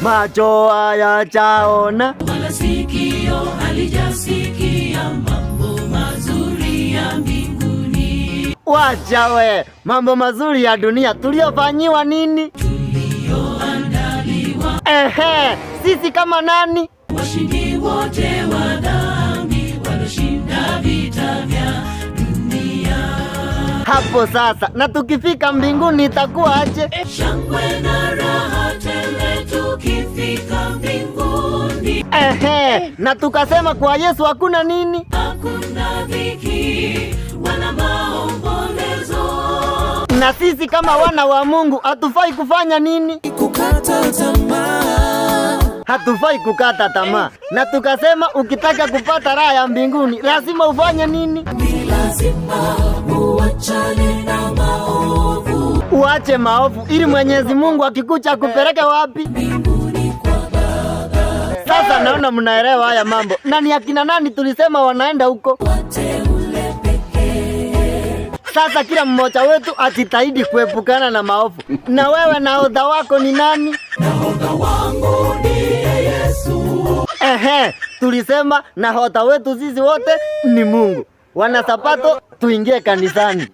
macho hayajaona wala sikio halijasikia mambo mazuri ya mbinguni. Wacha we, mambo mazuri ya dunia tuliofanyiwa nini? Tulioandaliwa. Sisi kama nani? Washindi wote wa dhambi walioshinda vita vya dunia. Hapo sasa, na tukifika mbinguni itakuwa aje? Shangwe na raha tele tukifika mbinguni. Na tukasema kwa Yesu hakuna nini? Hakuna dhiki wala maombolezo. Na sisi kama wana wa Mungu hatufai kufanya nini? Kukata tamaa. Hatufai kukata tamaa. Na tukasema ukitaka kupata raha ya mbinguni lazima ufanye nini? Ni lazima uachane na maovu. Uache maovu ili Mwenyezi Mungu akikuja kupeleke wapi? Mbinguni kwa Baba. Sasa naona mnaelewa haya mambo. Na ni akina nani tulisema wanaenda huko? Wateule pekee. Sasa kila mmoja wetu ajitahidi kuepukana na maovu. Na wewe nahodha wako ni nani? Nahodha wangu ndiye Yesu. Tulisema nahodha wetu sisi wote ni Mungu. Wana Sabato tuingie kanisani.